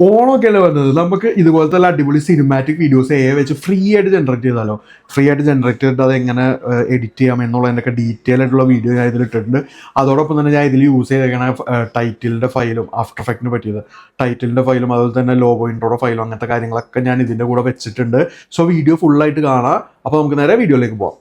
ഓണമൊക്കെ അല്ലേ വന്നത്, നമുക്ക് ഇതുപോലത്തെ അടിപൊളി സിനിമാറ്റിക് വീഡിയോസ് വെച്ച് ഫ്രീ ആയിട്ട് ജനറേറ്റ് ചെയ്താലോ. ഫ്രീ ആയിട്ട് ജനറേറ്റ് ചെയ്തിട്ട് അത് എങ്ങനെ എഡിറ്റ് ചെയ്യാം എന്നുള്ളതിൻ്റെയൊക്കെ ഡീറ്റെയിൽ ആയിട്ടുള്ള വീഡിയോ ഞാൻ ഇതിൽ ഇട്ടിട്ടുണ്ട്. അതോടൊപ്പം തന്നെ ഞാൻ ഇതിൽ യൂസ് ചെയ്തേക്കണ ടൈറ്റിലിൻ്റെ ഫയലും ആഫ്റ്റർ എഫക്റ്റിന് പറ്റിയത് ടൈറ്റിലിൻ്റെ ഫയലും അതുപോലെ തന്നെ ലോഗോ ഇൻട്രോയുടെ ഫയലും അങ്ങനത്തെ കാര്യങ്ങളൊക്കെ ഞാൻ ഇതിൻ്റെ കൂടെ വെച്ചിട്ടുണ്ട്. സോ വീഡിയോ ഫുള്ളായിട്ട് കാണാം. അപ്പോൾ നമുക്ക് നേരെ വീഡിയോയിലേക്ക് പോകാം.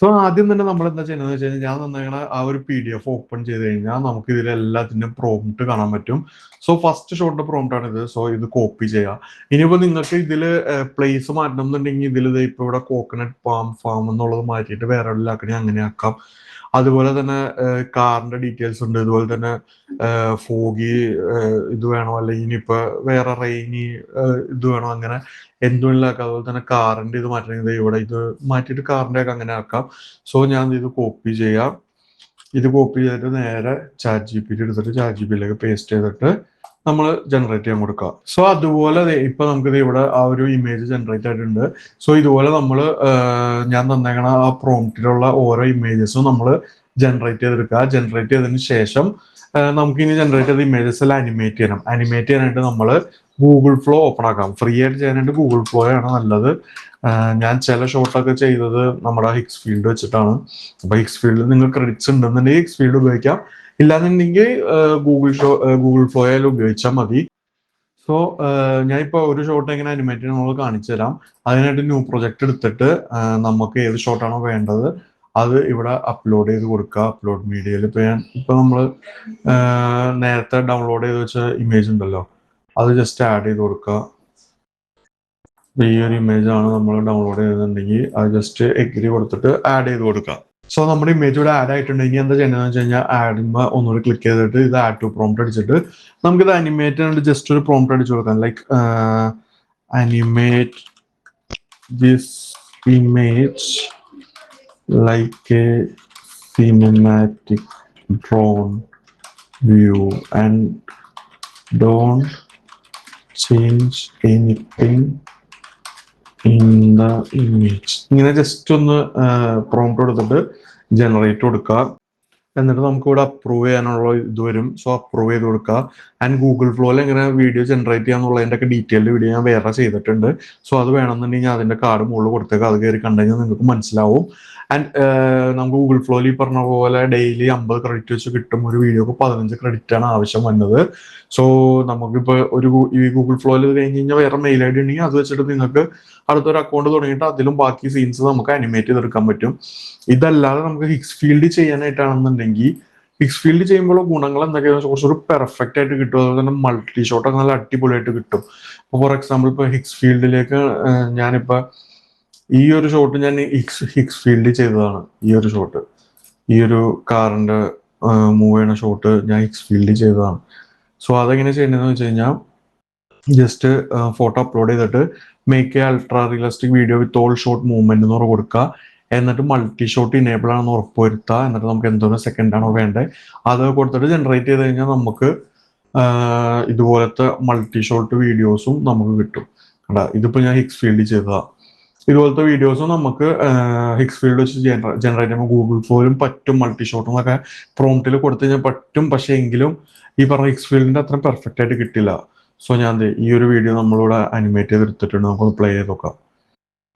സോ ആദ്യം തന്നെ നമ്മൾ എന്താ ചെയ്യുന്നത് വെച്ച് കഴിഞ്ഞാൽ, ഞാൻ തന്നേക്കണ ആ ഒരു PDF ഓപ്പൺ ചെയ്ത് കഴിഞ്ഞാൽ നമുക്ക് ഇതിൽ എല്ലാത്തിൻ്റെയും പ്രോംപ്റ്റ് കാണാൻ പറ്റും. സോ ഫസ്റ്റ് ഷോട്ടിന്റെ പ്രോംപ്റ്റ് ആണ് ഇത്. സോ ഇത് കോപ്പി ചെയ്യാം. ഇനിയിപ്പോൾ നിങ്ങൾക്ക് ഇതിൽ പ്ലേസ് മാറ്റണം എന്നുണ്ടെങ്കിൽ ഇതിൽ ഇപ്പോൾ ഇവിടെ കോക്കനട്ട് ഫാം എന്നുള്ളത് മാറ്റിയിട്ട് വേറെ എവിടെയാക്കണേ അങ്ങനെ ആക്കാം. അതുപോലെ തന്നെ കാറിന്റെ ഡീറ്റെയിൽസ് ഉണ്ട്. ഇതുപോലെ തന്നെ ഫോഗി ഇത് വേണോ, അല്ലെങ്കിൽ ഇനിയിപ്പോൾ വേറെ റെയിനി ഇത് വേണോ, അങ്ങനെ എന്തുകൊണ്ടാക്കാം. അതുപോലെ തന്നെ കാറിന്റെ ഇത് മാറ്റണമെങ്കിൽ ഇവിടെ ഇത് മാറ്റിയിട്ട് കാറിന്റെ ഒക്കെ അങ്ങനെ ആക്കാം. സോ ഞാൻ ഇത് കോപ്പി ചെയ്യാം. ഇത് കോപ്പി ചെയ്തിട്ട് നേരെ ChatGPT എടുത്തിട്ട് ChatGPT പേസ്റ്റ് ചെയ്തിട്ട് നമ്മൾ ജനറേറ്റ് ചെയ്യാൻ കൊടുക്കുക. സോ അതുപോലെ ഇപ്പൊ നമുക്കിത് ഇവിടെ ആ ഒരു ഇമേജ് ജനറേറ്റ് ആയിട്ടുണ്ട്. സോ ഇതുപോലെ നമ്മൾ ഞാൻ തന്നേക്കണ ആ പ്രോംപ്റ്റിലുള്ള ഓരോ ഇമേജസും നമ്മൾ ജനറേറ്റ് ചെയ്തെടുക്കുക. ജനറേറ്റ് ചെയ്തതിന് ശേഷം നമുക്കിനി ജനറേറ്റ് ചെയ്ത ഇമേജസ് എല്ലാം അനിമേറ്റ് ചെയ്യണം. അനിമേറ്റ് ചെയ്യാനായിട്ട് നമ്മൾ ഗൂഗിൾ ഫ്ലോ ഓപ്പൺ ആക്കാം. ഫ്രീ ആയിട്ട് ചെയ്യാനായിട്ട് ഗൂഗിൾ ഫ്ലോ ആണ് നല്ലത്. ഞാൻ ചില ഷോട്ടൊക്കെ ചെയ്തത് നമ്മുടെ ഹിക്സ് ഫീൽഡ് വെച്ചിട്ടാണ്. അപ്പൊ ഹിക്സ് ഫീൽഡിൽ നിങ്ങൾ ക്രെഡിറ്റ്സ് ഉണ്ടെന്നുണ്ടെങ്കിൽ ഹിക്സ് ഫീൽഡ് ഉപയോഗിക്കാം. ഇല്ലാന്നുണ്ടെങ്കിൽ ഗൂഗിൾ ഫ്ലോ ആയാലും ഉപയോഗിച്ചാൽ മതി. സോ ഞാനിപ്പോൾ ഒരു ഷോട്ട് എങ്ങനെ അനിമേറ്റ് നമ്മൾ കാണിച്ചു തരാം. അതിനായിട്ട് ന്യൂ പ്രൊജക്ട് എടുത്തിട്ട് നമുക്ക് ഏത് ഷോട്ടാണോ വേണ്ടത് അത് ഇവിടെ അപ്ലോഡ് ചെയ്ത് കൊടുക്കുക. അപ്ലോഡ് മീഡിയയിൽ ഇപ്പൊ നമ്മൾ നേരത്തെ ഡൗൺലോഡ് ചെയ്ത് വെച്ച ഇമേജ് ഉണ്ടല്ലോ, അത് ജസ്റ്റ് ആഡ് ചെയ്ത് കൊടുക്കുക. ഈ ഒരു ഇമേജ് ആണ് നമ്മൾ ഡൗൺലോഡ് ചെയ്തിട്ടുണ്ടെങ്കിൽ അത് ജസ്റ്റ് എഗ്രി കൊടുത്തിട്ട് ആഡ് ചെയ്ത് കൊടുക്കുക. സോ നമ്മുടെ ഇമേജ് ഇവിടെ ആഡ് ആയിട്ടുണ്ടെങ്കിൽ എന്താ ചെയ്യുന്നത് വെച്ച് കഴിഞ്ഞാൽ, ആഡുമ്പോൾ ഒന്നുകൂടി ക്ലിക്ക് ചെയ്തിട്ട് ഇത് ആഡ് ടു പ്രോംപ്റ്റ് അടിച്ചിട്ട് നമുക്കിത് അനിമേറ്റ് ആയിട്ട് ജസ്റ്റ് ഒരു പ്രോംപ്റ്റ് അടിച്ചു കൊടുക്കാം. Like animate this image like A cinematic drone view and don't change anything in the image. ഇങ്ങനെ ജസ്റ്റ് ഒന്ന് പ്രോംപ്റ്റ് കൊടുത്തിട്ട് ജനറേറ്റ് കൊടുക്കുക. എന്നിട്ട് നമുക്ക് ഇവിടെ അപ്രൂവ് ചെയ്യാനുള്ള ഇത് വരും. സോ അപ്രൂവ് ചെയ്ത് കൊടുക്കുക. ആൻഡ് ഗൂഗിൾ ഫ്ലോയിൽ എങ്ങനെ വീഡിയോ ജനറേറ്റ് ചെയ്യാന്നുള്ളതിൻ്റെ ഒക്കെ ഡീറ്റെയിൽഡ് വീഡിയോ ഞാൻ വേറെ ചെയ്തിട്ടുണ്ട്. സോ അത് വേണമെന്നുണ്ടെങ്കിൽ അതിന്റെ കാർഡ് മുകളിൽ കൊടുത്തേക്ക്. അത് കയറി കണ്ടു കഴിഞ്ഞാൽ നിങ്ങൾക്ക് മനസ്സിലാവും. ആൻഡ് നമുക്ക് ഗൂഗിൾ ഫ്ലോയിൽ ഈ പറഞ്ഞ പോലെ ഡെയിലി 50 ക്രെഡിറ്റ് വെച്ച് കിട്ടും. ഒരു വീഡിയോക്ക് 15 ക്രെഡിറ്റ് ആണ് ആവശ്യം വന്നത്. സോ നമുക്കിപ്പോൾ ഈ ഗൂഗിൾ ഫ്ലോയിൽ കഴിഞ്ഞ് കഴിഞ്ഞാൽ വേറെ മെയിൽ ID ഉണ്ടെങ്കിൽ അത് വെച്ചിട്ട് നിങ്ങൾക്ക് അടുത്തൊരു അക്കൗണ്ട് തുടങ്ങിയിട്ട് അതിലും ബാക്കി സീൻസ് നമുക്ക് അനിമേറ്റ് ചെയ്തെടുക്കാൻ പറ്റും. ഇതല്ലാതെ നമുക്ക് ഹിക്സ് ഫീൽഡ് ചെയ്യാനായിട്ടാണെന്നുണ്ടെങ്കിൽ ഹിക്സ് ഫീൽഡ് ചെയ്യുമ്പോൾ ഗുണങ്ങൾ എന്തൊക്കെയാണെന്ന് കുറച്ചൊരു പെർഫെക്റ്റ് ആയിട്ട് കിട്ടും. അതുപോലെ തന്നെ മൾട്ടി ഷോട്ടൊക്കെ നല്ല അടിപൊളിയായിട്ട് കിട്ടും. ഇപ്പോൾ ഫോർ എക്സാമ്പിൾ ഇപ്പോൾ ഹിക്സ് ഫീൽഡിലേക്ക് ഞാനിപ്പോൾ ഈ ഒരു ഷോട്ട് ഞാൻ ഹിക്സ് ഫീൽഡ് ചെയ്തതാണ്. ഈ ഒരു ഷോട്ട്, ഈ ഒരു കാറിന്റെ മൂവ് ചെയ്യുന്ന ഷോട്ട് ഞാൻ ഹിക്സ് ഫീൽഡ് ചെയ്തതാണ്. സോ അതെങ്ങനെ ചെയ്യേണ്ടതെന്ന് വെച്ച് കഴിഞ്ഞാൽ, ജസ്റ്റ് ഫോട്ടോ അപ്ലോഡ് ചെയ്തിട്ട് make A ultra realistic video with all shot movement എന്ന് പറഞ്ഞ് കൊടുക്കുക. എന്നിട്ട് മൾട്ടി ഷോട്ട് ഇനേബിൾ ആണെന്ന് ഉറപ്പുവരുത്തുക. എന്നിട്ട് നമുക്ക് എന്തോരം സെക്കൻഡ് ആണോ വേണ്ടത് അത് കൊടുത്തിട്ട് ജനറേറ്റ് ചെയ്ത് കഴിഞ്ഞാൽ നമുക്ക് ഇതുപോലത്തെ മൾട്ടി ഷോട്ട് വീഡിയോസും നമുക്ക് കിട്ടും. കണ്ടാ, ഇതിപ്പോൾ ഞാൻ ഹിക്സ് ഫീൽഡ് ചെയ്തതാണ്. ഇതുപോലത്തെ വീഡിയോസും നമുക്ക് ഹിക്സ് ഫീൽഡ് വെച്ച് ജനറേറ്റ് ചെയ്യുമ്പോൾ ഗൂഗിൾ ഫ്ലോയിലും പറ്റും. മൾട്ടി ഷോട്ടും ഒക്കെ പ്രോംപ്റ്റിൽ കൊടുത്തു കഴിഞ്ഞാൽ പറ്റും. പക്ഷേ എങ്കിലും ഈ പറഞ്ഞ ഹിക്സ് ഫീൽഡിന്റെ അത്ര പെർഫെക്റ്റ് ആയിട്ട് കിട്ടില്ല. സോ ഞാൻ ഈ ഒരു വീഡിയോ നമ്മളിവിടെ അനിമേറ്റ് ചെയ്ത് എടുത്തിട്ടുണ്ട്. നമുക്കൊന്ന് പ്ലേ ചെയ്ത് നോക്കാം.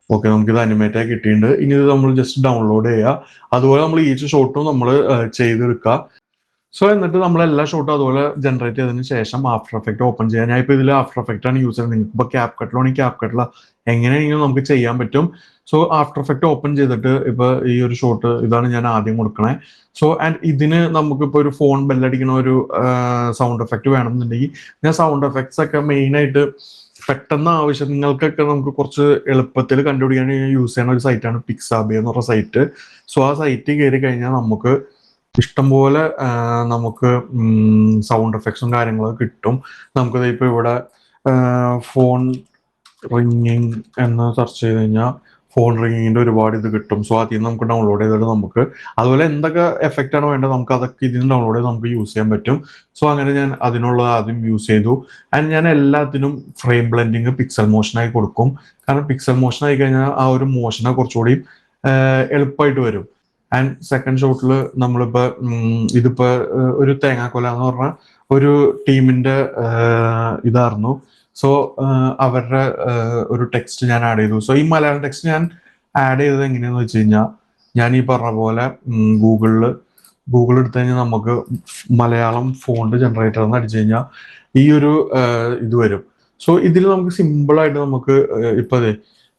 ഓക്കെ, നമുക്കിത് അനിമേറ്റ് ആയി കിട്ടിയിട്ടുണ്ട്. ഇനി ഇത് നമ്മൾ ജസ്റ്റ് ഡൗൺലോഡ് ചെയ്യുക. അതുപോലെ നമ്മൾ ഈച്ച് ഷോട്ടും നമ്മൾ ചെയ്തെടുക്കുക. സോ എന്നിട്ട് നമ്മൾ എല്ലാ ഷോട്ടും അതുപോലെ ജനറേറ്റ് ചെയ്തതിന് ശേഷം ആഫ്റ്റർ എഫക്റ്റ് ഓപ്പൺ ചെയ്യാം. ഞാൻ ഇപ്പോൾ ഇതിൽ ആഫ്റ്റർ എഫക്റ്റ് ആണ് യൂസ് ചെയ്യുന്നത്. നിങ്ങൾക്ക് ഇപ്പോൾ ക്യാപ് കട്ടിലാണെങ്കിൽ ക്യാപ് കട്ടില എങ്ങനെയെങ്കിലും നമുക്ക് ചെയ്യാൻ പറ്റും. സോ ആഫ്റ്റർ എഫക്റ്റ് ഓപ്പൺ ചെയ്തിട്ട് ഇപ്പോൾ ഈ ഒരു ഷോട്ട് ഇതാണ് ഞാൻ ആദ്യം കൊടുക്കണേ. സോ ആൻഡ് ഇതിന് നമുക്കിപ്പോൾ ഒരു ഫോൺ ബെല്ലടിക്കണ ഒരു സൗണ്ട് എഫക്റ്റ് വേണമെന്നുണ്ടെങ്കിൽ ഞാൻ സൗണ്ട് എഫക്ട്സ് ഒക്കെ മെയിനായിട്ട് പെട്ടെന്ന് ആവശ്യങ്ങൾക്കൊക്കെ നമുക്ക് കുറച്ച് എളുപ്പത്തിൽ കണ്ടുപിടിക്കാൻ യൂസ് ചെയ്യുന്ന ഒരു സൈറ്റാണ് പിക്സാബേ എന്ന് പറഞ്ഞ സൈറ്റ്. സോ ആ സൈറ്റ് കയറി കഴിഞ്ഞാൽ നമുക്ക് ഇഷ്ടംപോലെ നമുക്ക് സൗണ്ട് എഫക്ട്സും കാര്യങ്ങളൊക്കെ കിട്ടും. നമുക്കത് ഇപ്പോൾ ഇവിടെ ഫോൺ റിങ്ങിങ് എന്ന് സെർച്ച് ചെയ്ത് കഴിഞ്ഞാൽ ഫോൺ റിങ്ങിങ്ങിന്റെ ഒരുപാട് ഇത് കിട്ടും. സോ അതിൽ നിന്ന് നമുക്ക് ഡൗൺലോഡ് ചെയ്തിട്ട് നമുക്ക് അതുപോലെ എന്തൊക്കെ എഫക്റ്റ് ആണ് വേണ്ടത് നമുക്ക് അതൊക്കെ ഇതിന് ഡൗൺലോഡ് ചെയ്ത് നമുക്ക് യൂസ് ചെയ്യാൻ പറ്റും. സോ അങ്ങനെ ഞാൻ അതിനുള്ള ആദ്യം യൂസ് ചെയ്തു. ആൻഡ് ഞാൻ എല്ലാത്തിനും ഫ്രെയിം ബ്ലെൻഡിങ് പിക്സൽ മോഷനായി കൊടുക്കും. കാരണം പിക്സൽ മോഷൻ ആയി കഴിഞ്ഞാൽ ആ ഒരു മോഷനെ കുറച്ചുകൂടി എളുപ്പമായിട്ട് വരും. ആൻഡ് സെക്കൻഡ് ഷോട്ടിൽ നമ്മളിപ്പോ ഇതിപ്പോ ഒരു തേങ്ങാക്കൊല എന്ന് പറഞ്ഞ ഒരു ടീമിന്റെ ഇതായിരുന്നു. സോ അവരുടെ ഒരു ടെക്സ്റ്റ് ഞാൻ ആഡ് ചെയ്തു. സോ ഈ മലയാളം ടെക്സ്റ്റ് ഞാൻ ആഡ് ചെയ്തത് എങ്ങനെയാന്ന് വെച്ച് കഴിഞ്ഞാൽ ഞാൻ ഈ പറഞ്ഞ പോലെ ഗൂഗിൾ എടുത്തു കഴിഞ്ഞാൽ നമുക്ക് മലയാളം ഫോണ്ട് ജനറേറ്റർ എന്ന് അടിച്ചു കഴിഞ്ഞാൽ ഈ ഒരു ഇത് വരും. സോ ഇതിൽ നമുക്ക് സിമ്പിൾ ആയിട്ട് നമുക്ക് ഇപ്പൊ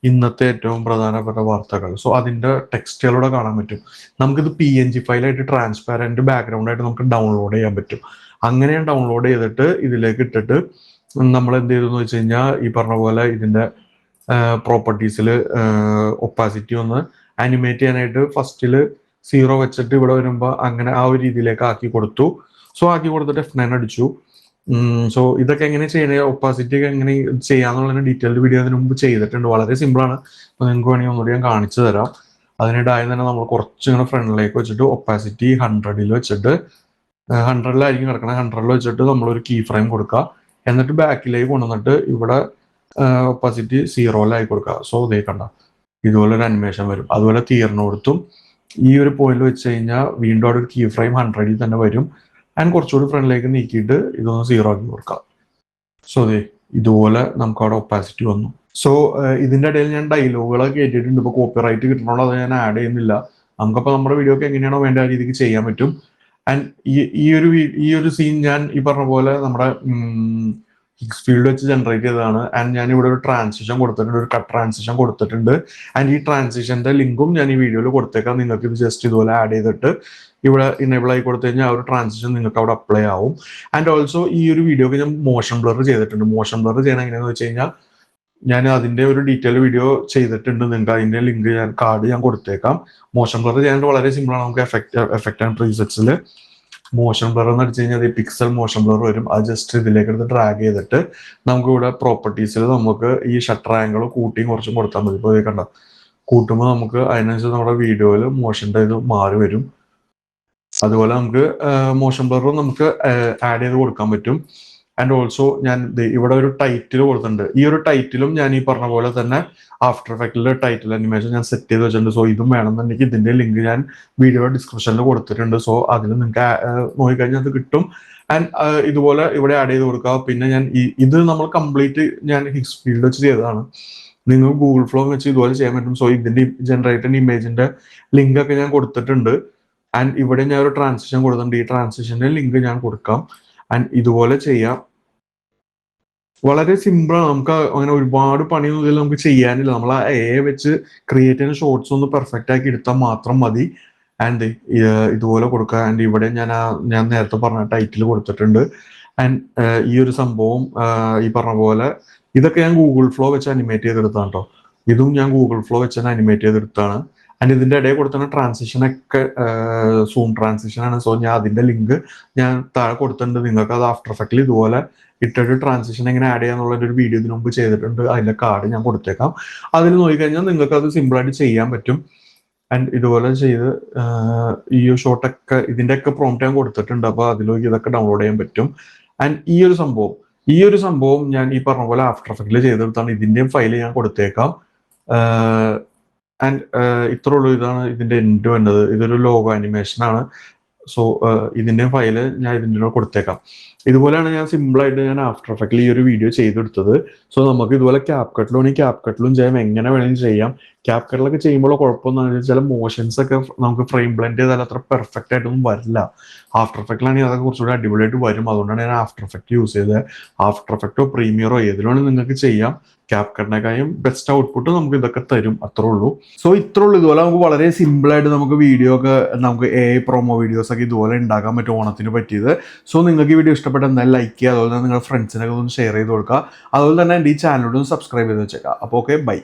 ഇന്നത്തെ ഏറ്റവും പ്രധാനപ്പെട്ട വാർത്തകൾ സോ അതിന്റെ ടെക്സ്റ്റുകളൂടെ കാണാൻ പറ്റും. നമുക്കിത് PNG ഫയലായിട്ട് ട്രാൻസ്പാരന്റ് ബാക്ക്ഗ്രൗണ്ട് ആയിട്ട് നമുക്ക് ഡൗൺലോഡ് ചെയ്യാൻ പറ്റും. അങ്ങനെ ഞാൻ ഡൗൺലോഡ് ചെയ്തിട്ട് ഇതിലേക്ക് ഇട്ടിട്ട് നമ്മൾ എന്ത് ചെയ്തു എന്ന് വെച്ച് കഴിഞ്ഞാൽ ഈ പറഞ്ഞ പോലെ ഇതിന്റെ പ്രോപ്പർട്ടീസിൽ ഒപ്പാസിറ്റി ഒന്ന് ആനിമേറ്റ് ചെയ്യാനായിട്ട് ഫസ്റ്റിൽ 0 വെച്ചിട്ട് ഇവിടെ വരുമ്പോൾ അങ്ങനെ ആ ഒരു രീതിയിലേക്ക് ആക്കി കൊടുത്തു. സോ ആക്കി കൊടുത്തിട്ട് F9 അടിച്ചു. സോ ഇതൊക്കെ എങ്ങനെ ചെയ്യണേ ഒപ്പാസിറ്റി ഒക്കെ എങ്ങനെ ചെയ്യാന്നുള്ള ഡീറ്റെയിൽഡ് വീഡിയോ അതിന് മുമ്പ് ചെയ്തിട്ടുണ്ട്. വളരെ സിമ്പിൾ ആണ്. അപ്പൊ നിങ്ങൾക്ക് വേണമെങ്കിൽ ഒന്നുകൂടി ഞാൻ കാണിച്ചു തരാം. അതിനിടായി തന്നെ നമ്മൾ കുറച്ചിങ്ങനെ ഫ്രണ്ടിലേക്ക് വെച്ചിട്ട് ഒപ്പാസിറ്റി 100ൽ വെച്ചിട്ട് 100ലായിരിക്കും കിടക്കണം. 100ൽ വെച്ചിട്ട് നമ്മളൊരു കീ ഫ്രെയിം കൊടുക്കുക. എന്നിട്ട് ബാക്കിലേക്ക് കൊണ്ടുവന്നിട്ട് ഇവിടെ ഒപ്പാസിറ്റി 0ലായി കൊടുക്കുക. സോ ഇതേ കണ്ട ഇതുപോലെ ഒരു അനിമേഷൻ വരും. അതുപോലെ തീർന്നോടത്തും ഈ ഒരു പോയിന്റ് വെച്ച് കഴിഞ്ഞാൽ വീണ്ടും അവിടെ ഒരു കീ ഫ്രെയിം 100ൽ തന്നെ വരും. ആൻഡ് കുറച്ചുകൂടി ഫ്രണ്ടിലേക്ക് നീക്കിയിട്ട് ഇതൊന്ന് 0 ആക്കി കൊടുക്കാം. സോ അതെ ഇതുപോലെ നമുക്ക് അവിടെ ഒപ്പാസിറ്റി വന്നു. സോ ഇതിന്റെ ഇടയിൽ ഞാൻ ഡയലോഗുകളൊക്കെ കേട്ടിട്ടുണ്ട്. ഇപ്പൊ കോപ്പിറൈറ്റ് കിട്ടണോണ്ട് അത് ഞാൻ ആഡ് ചെയ്യുന്നില്ല. നമുക്കപ്പോൾ നമ്മുടെ വീഡിയോ ഒക്കെ എങ്ങനെയാണോ വേണ്ട ആ രീതിക്ക് ചെയ്യാൻ പറ്റും. ആൻഡ് ഈ ഒരു സീൻ ഞാൻ ഈ പറഞ്ഞ പോലെ നമ്മുടെ ഹിഗ്സ് ഫീൽഡ് വെച്ച് ജനറേറ്റ് ചെയ്തതാണ്. ആൻഡ് ഞാൻ ഇവിടെ ഒരു ട്രാൻസിഷൻ കൊടുത്തിട്ടുണ്ട്, ഒരു കട്ട് ട്രാൻസിഷൻ കൊടുത്തിട്ടുണ്ട്. ആൻഡ് ഈ ട്രാൻസിഷന്റെ ലിങ്കും ഞാൻ ഈ വീഡിയോയിൽ കൊടുത്തേക്കാം. നിങ്ങൾക്ക് ഇത് ജസ്റ്റ് ഇതുപോലെ ആഡ് ചെയ്തിട്ട് ഇവിടെ ഇനേബിൾ ആയി കൊടുത്തു കഴിഞ്ഞാൽ ആ ഒരു ട്രാൻസിഷൻ നിങ്ങൾക്ക് അവിടെ അപ്ലൈ ആവും. ആൻഡ് ഓൾസോ ഈ ഒരു വീഡിയോക്ക് ഞാൻ മോഷൻ ബ്ലർ ചെയ്തിട്ടുണ്ട്. മോഷൻ ബ്ലർ ചെയ്യണം എങ്ങനെയാണെന്ന് വെച്ച് കഴിഞ്ഞാൽ ഞാൻ അതിന്റെ ഒരു ഡീറ്റെയിൽ വീഡിയോ ചെയ്തിട്ടുണ്ട്. നിങ്ങൾക്ക് അതിന്റെ ലിങ്ക് കാർഡ് ഞാൻ കൊടുത്തേക്കാം. മോഷൻ ബ്ലർ ചെയ്യാനായിട്ട് വളരെ സിമ്പിൾ ആണ്. നമുക്ക് എഫക്റ്റ് ആൻഡ് പ്രീസെറ്റ്സിൽ മോഷൻ ബ്ലർ എന്ന് അടിച്ചു കഴിഞ്ഞാൽ പിക്സൽ മോഷൻ ബ്ലർ വരും. അത് ജസ്റ്റ് ഇതിലേക്ക് എടുത്ത് ഡ്രാഗ് ചെയ്തിട്ട് നമുക്ക് ഇവിടെ പ്രോപ്പർട്ടീസിൽ നമുക്ക് ഈ ഷട്ടർ ആംഗിൾ കൂട്ടിയും കുറച്ചും കൊടുത്താൽ മതി. ഇപ്പോൾ കണ്ട കൂട്ടുമ്പോൾ നമുക്ക് അതിനനുസരിച്ച് നമ്മുടെ വീഡിയോയിൽ മോഷന്റെ ഇത് മാറി വരും. അതുപോലെ നമുക്ക് മോഷൻ ബ്ലറും നമുക്ക് ആഡ് ചെയ്ത് കൊടുക്കാൻ പറ്റും. ആൻഡ് ഓൾസോ ഞാൻ ഇവിടെ ഒരു ടൈറ്റിൽ കൊടുത്തിട്ടുണ്ട്. ഈ ഒരു ടൈറ്റിലും ഞാൻ ഈ പറഞ്ഞ പോലെ തന്നെ ആഫ്റ്റർ എഫക്റ്റിലെ ടൈറ്റിൽ അനിമേഷൻ ഞാൻ സെറ്റ് ചെയ്ത് വെച്ചിട്ടുണ്ട്. സോ ഇതും വേണമെന്നുണ്ടെങ്കിൽ ഇതിന്റെ ലിങ്ക് ഞാൻ വീഡിയോ ഡിസ്ക്രിപ്ഷനിൽ കൊടുത്തിട്ടുണ്ട്. സോ അതിൽ നിങ്ങൾക്ക് നോക്കിക്കഴിഞ്ഞാൽ അത് കിട്ടും. ആൻഡ് ഇതുപോലെ ഇവിടെ ആഡ് ചെയ്ത് കൊടുക്കുക. പിന്നെ ഞാൻ ഇത് നമ്മൾ കംപ്ലീറ്റ് ഞാൻ ഹിഗ്സ് ഫീൽഡ് വെച്ച് ചെയ്തതാണ്. നിങ്ങൾ ഗൂഗിൾ ഫ്ലോ വെച്ച് ഇതുപോലെ ചെയ്യാൻ പറ്റും. സോ ഇതിന്റെ ജനറേറ്റഡ് ഇമേജിന്റെ ലിങ്ക് ഒക്കെ ഞാൻ കൊടുത്തിട്ടുണ്ട്. ആൻഡ് ഇവിടെ ഞാൻ ഒരു ട്രാൻസിഷൻ കൊടുത്തിട്ടുണ്ട്. ഈ ട്രാൻസിഷന്റെ ലിങ്ക് ഞാൻ കൊടുക്കാം. ആൻഡ് ഇതുപോലെ ചെയ്യാം. വളരെ സിമ്പിളാണ്. നമുക്ക് അങ്ങനെ ഒരുപാട് പണിയൊന്നും ഇതിൽ നമുക്ക് ചെയ്യാനില്ല. നമ്മൾ ആ വെച്ച് ക്രിയേറ്റ് ചെയ്യുന്ന ഷോർട്സ് ഒന്ന് പെർഫെക്റ്റ് ആക്കി എടുത്താൽ മാത്രം മതി. ആൻഡ് ഇതുപോലെ കൊടുക്കുക. ആൻഡ് ഇവിടെ ഞാൻ നേരത്തെ പറഞ്ഞ ടൈറ്റിൽ കൊടുത്തിട്ടുണ്ട്. ആൻഡ് ഈ ഒരു സംഭവം ഈ പറഞ്ഞ പോലെ ഇതൊക്കെ ഞാൻ ഗൂഗിൾ ഫ്ലോ വെച്ച് അനിമേറ്റ് ചെയ്തെടുത്താണ് കേട്ടോ. ഇതും ഞാൻ ഗൂഗിൾ ഫ്ലോ വെച്ച് അനിമേറ്റ് ചെയ്തെടുത്താണ്. ആൻഡ് ഇതിന്റെ ഇടയിൽ കൊടുത്തുന്ന ട്രാൻസിഷനൊക്കെ സൂം ട്രാൻസിഷൻ ആണ്. സോ ഞാൻ അതിന്റെ ലിങ്ക് ഞാൻ താഴെ കൊടുത്തിട്ടുണ്ട്. നിങ്ങൾക്ക് അത് ആഫ്റ്റർ എഫക്റ്റിൽ ഇതുപോലെ ഇട്ടിട്ട് ട്രാൻസിഷൻ എങ്ങനെ ആഡ് ചെയ്യാന്നുള്ള ഒരു വീഡിയോ ഇതിനു മുമ്പ് ചെയ്തിട്ടുണ്ട്. അതിന്റെ കാർഡ് ഞാൻ കൊടുത്തേക്കാം. അതിൽ നോക്കിക്കഴിഞ്ഞാൽ നിങ്ങൾക്ക് അത് സിമ്പിൾ ആയിട്ട് ചെയ്യാൻ പറ്റും. ആൻഡ് ഇതുപോലെ ചെയ്ത് ഈ ഷോട്ടൊക്കെ ഇതിന്റെയൊക്കെ പ്രോംപ്റ്റ് ഞാൻ കൊടുത്തിട്ടുണ്ട്. അപ്പൊ അതിലേക്ക് ഇതൊക്കെ ഡൗൺലോഡ് ചെയ്യാൻ പറ്റും. ആൻഡ് ഈ ഒരു സംഭവം ഞാൻ ഈ പറഞ്ഞ പോലെ ആഫ്റ്റർ എഫക്റ്റിൽ ചെയ്തെടുത്താണ്. ഇതിന്റെയും ഫയൽ ഞാൻ കൊടുത്തേക്കാം. ആൻഡ് ഇത്ര ഉള്ളൂ. ഇതാണ് ഇതിന്റെ എൻഡ് വന്നത്. ഇതൊരു ലോഗോ അനിമേഷൻ ആണ്. സോ ഇതിന്റെ ഫയല് ഞാൻ ഇതിൻ്റെ കൊടുത്തേക്കാം. ഇതുപോലെയാണ് ഞാൻ സിമ്പിൾ ആയിട്ട് ഞാൻ ആഫ്റ്റർ എഫക്റ്റിൽ ഈ ഒരു വീഡിയോ ചെയ്തെടുത്തത്. സോ നമുക്ക് ഇതുപോലെ ക്യാപ്കട്ടിലും ചെയ്യാം. എങ്ങനെ വേണമെങ്കിലും ചെയ്യാം. ക്യാപ്കട്ടിലൊക്കെ ചെയ്യുമ്പോൾ കുഴപ്പമൊന്നും ചില മോഷൻസ് ഒക്കെ നമുക്ക് ഫ്രെയിം ബ്ലെൻഡ് ചെയ്താൽ അത്ര പെർഫെക്റ്റ് ആയിട്ടൊന്നും വരില്ല. ആഫ്റ്റർ എഫക്റ്റിലാണെങ്കിൽ അതൊക്കെ കുറച്ചുകൂടി അടിപൊളിയായിട്ട് വരും. അതുകൊണ്ടാണ് ഞാൻ ആഫ്റ്റർ എഫക്റ്റ് യൂസ് ചെയ്തത്. ആഫ്റ്റർ എഫക്റ്റോ പ്രീമിയറോ ഏതിലാണ് നിങ്ങൾക്ക് ചെയ്യാം. ക്യാപ്കട്ടിനേക്കാളും ബെസ്റ്റ് ഔട്ട്പുട്ട് നമുക്ക് ഇതൊക്കെ തരും. അത്രേ ഉള്ളൂ. സോ ഇത്രേ ഉള്ളൂ. ഇതുപോലെ നമുക്ക് വളരെ സിമ്പിൾ ആയിട്ട് നമുക്ക് വീഡിയോ ഒക്കെ നമുക്ക് പ്രൊമോ വീഡിയോസ് ഒക്കെ ഇതുപോലെ ഉണ്ടാക്കാൻ പറ്റും ഓണത്തിന് പറ്റിയത്. സോ നിങ്ങൾക്ക് ഈ വീഡിയോ ഇഷ്ടപ്പെട്ട എന്തായാലും ലൈക്ക് ചെയ്യുക. അതുപോലെ തന്നെ നിങ്ങളുടെ ഫ്രണ്ട്സിനൊക്കെ ഒന്ന് ഷെയർ ചെയ്ത് കൊടുക്കുക. അതുപോലെ തന്നെ എൻ്റെ ഈ ചാനലിലൊന്ന് സബ്സ്ക്രൈബ് ചെയ്ത് വെച്ചേക്കാം. അപ്പോൾ ഓക്കെ, ബൈ.